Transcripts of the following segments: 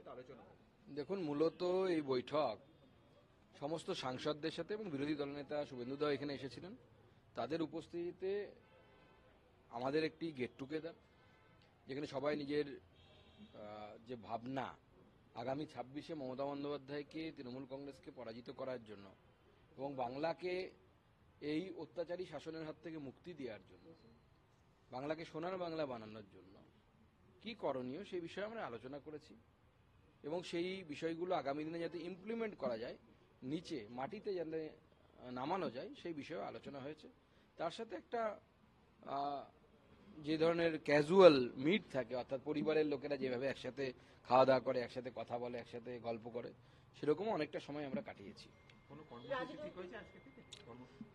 হয়তো আলোচনা হবে। দেখুন, মূলত এই বৈঠক সমস্ত সাংসদদের সাথে এবং বিরোধী দলনেতা শুভেন্দুদাও এখানে এসেছিলেন, তাদের উপস্থিতিতে আমাদের একটি গেট টুগেদার, যেখানে সবাই নিজের যে ভাবনা আগামী 26-এ মমতা বন্দ্যোপাধ্যায়কে, তৃণমূল কংগ্রেসকে পরাজিত করার জন্য এবং বাংলাকে এই অত্যাচারী শাসনের হাত থেকে মুক্তি দেওয়ার জন্য, বাংলাকে সোনার বাংলা বানানোর জন্য কি করণীয় সেই বিষয়ে আমরা আলোচনা করেছি এবং সেই বিষয়গুলো আগামী দিনে যাতে ইমপ্লিমেন্ট করা যায়, নিচে মাটিতে যাতে নামানো যায় সেই বিষয়ে আলোচনা হয়েছে। তার সাথে একটা যে ধরনের ক্যাজুয়াল মিট থাকে, অর্থাৎ পরিবারের লোকেরা যেভাবে একসাথে খাওয়া দাওয়া করে, একসাথে কথা বলে, একসাথে গল্প করে, সেরকমও অনেকটা সময় আমরা কাটিয়েছি। কোনো কর্মসূচি ঠিক হয়েছে আজকে থেকে?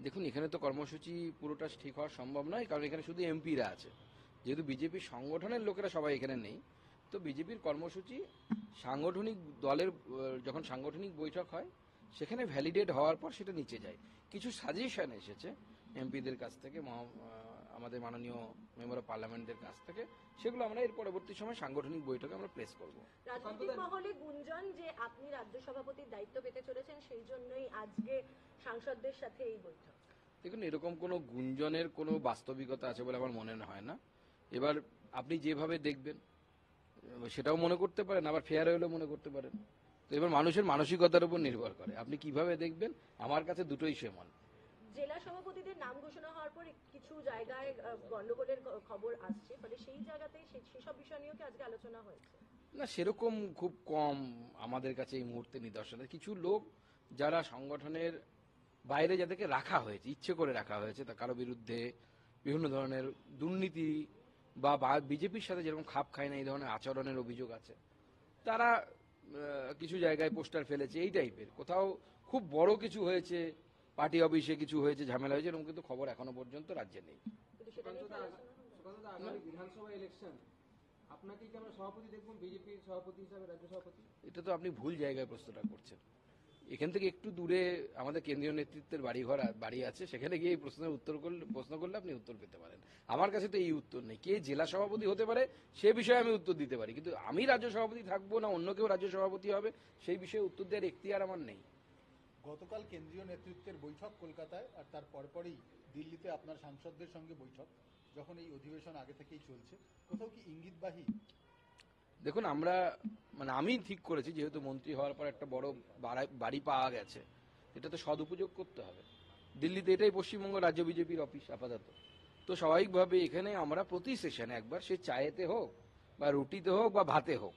দেখুন, এখানে তো কর্মসূচি পুরোটা ঠিক হওয়া সম্ভব নয়, কারণ এখানে শুধু এমপিরা আছে। যেহেতু বিজেপি সংগঠনের লোকেরা সবাই এখানে নেই, তো বিজেপির কর্মসূচি সাংগঠনিক দলের যখন সাংগঠনিক বৈঠক হয় সেখানে ভ্যালিডেট হওয়ার পর সেটা নিচে যায়। কিছু সাজেশন এসেছে এমপিদের কাছ থেকে, আমাদের মাননীয় মেম্বার অফ পার্লামেন্টের কাছ থেকে, সেগুলো আমরা এর পরবর্তী সময় সাংগঠনিক বৈঠকে আমরা প্লেস করব। রাজনৈতিক মহলে গুঞ্জন যে আপনি রাজ্য সভাপতির দায়িত্ব পেতে চলেছেন, সেই জন্যই আজকে সাংসদদের সাথে এই বৈঠক। দেখুন, এরকম কোনো গুঞ্জনের কোনো বাস্তবিকতা আছে বলে আমার মনে হয় না। এবার আপনি যেভাবে দেখবেন সেটাও মনে করতে পারেন, আবার ফেয়ার হলেও মনে করতে পারেন। তো এবার মানুষের মানসিকতার উপর নির্ভর করে আপনি কিভাবে দেখবেন। আমার কাছে দুটোই সমান। জেলা সভাপতিদের নাম ঘোষণা হওয়ার পর কিছু জায়গায় গন্ডগোলের খবর আসছে, ফলে সেই জায়গাতেই সেসব বিষয় নিয়েও কি আজকে আলোচনা হয়েছে? না, সেরকম খুব কম আমাদের কাছে এই মুহূর্তে নিদর্শনে। কিছু লোক যারা সংগঠনের বাইরে, যাদেরকে রাখা হয়েছে, ইচ্ছে করে রাখা হয়েছে, তা কারো বিরুদ্ধে বিভিন্ন ধরনের দুর্নীতি বা বিজেপির সাথে যেরকম খাপ খায় না এই ধরনের আচরণের অভিযোগ আছে, তারা কিছু জায়গায় পোস্টার ফেলেছে এই টাইপের। কোথাও খুব বড় কিছু হয়েছে, পার্টি অফিসে কিছু হয়েছে, ঝামেলা হয়েছে, এরকম কিন্তু খবর এখনো পর্যন্ত রাজ্যে নেই। বিধানসভা ইলেকশন, আপনাকে কি আমরা সভাপতি দেখব বিজেপির সভাপতি হিসাবে, রাজ্য সভাপতি? এটা তো আপনি ভুল জায়গায় প্রশ্নটা করছেন। এখান থেকে একটু দূরে আমাদের কেন্দ্রীয় নেতৃত্বের বাড়ি আছে, সেখানে গিয়ে এই প্রশ্ন করলে আপনি উত্তর পেতে পারেন। আমার কাছে তো এই উত্তর নেই। কে জেলা সভাপতি হতে পারে সে বিষয়ে আমি উত্তর দিতে পারি, কিন্তু আমি রাজ্য সভাপতি থাকবো না অন্য কেউ রাজ্য সভাপতি হবে সেই বিষয়ে উত্তর দেওয়ার এখতিয়ার আমার নেই। গতকাল কেন্দ্রীয় নেতৃত্বের বৈঠক কলকাতায়, আর তার পরপরই দিল্লিতে আপনার সাংসদদের সঙ্গে বৈঠক, যখন এই অধিবেশন আগে থেকেই চলছে, কোথাও কি ইঙ্গিতবাহী? দেখুন, আমি ঠিক করেছি, যেহেতু মন্ত্রী হওয়ার পর একটা বড় বাড়ি পাওয়া গেছে, এটা তো সদুপযোগ করতে হবে। দিল্লিতে এটাই পশ্চিমবঙ্গ রাজ্য বিজেপির অফিস আপাতত। তো স্বাভাবিকভাবে এখানে আমরা প্রতি সেশনে একবার, সে চায়েতে হোক বা রুটিতে হোক বা ভাতে হোক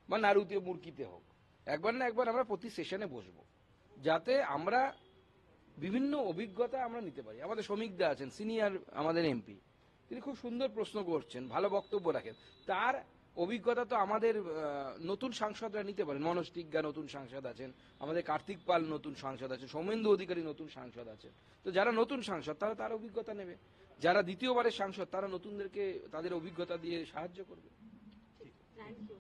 বা নাড়ুতে মুরগিতে হোক, একবার না একবার আমরা প্রতি সেশনে বসবো, যাতে আমরা বিভিন্ন অভিজ্ঞতা আমরা নিতে পারি। আমাদের শ্রমিকদা আছেন, সিনিয়র আমাদের এমপি, তিনি খুব সুন্দর প্রশ্ন করছেন, ভালো বক্তব্য রাখেন। তার অভিজ্ঞতা তো আমাদের নতুন সাংসদরা নিতে পারেন। মনোজ টিগ্গা নতুন সাংসদ আছেন, আমাদের কার্তিক পাল নতুন সাংসদ আছেন, সৌমেন্দু অধিকারী নতুন সাংসদ আছেন। তো যারা নতুন সাংসদ তারা তার অভিজ্ঞতা নেবে, যারা দ্বিতীয়বারের সাংসদ তারা নতুনদেরকে তাদের অভিজ্ঞতা দিয়ে সাহায্য করবে।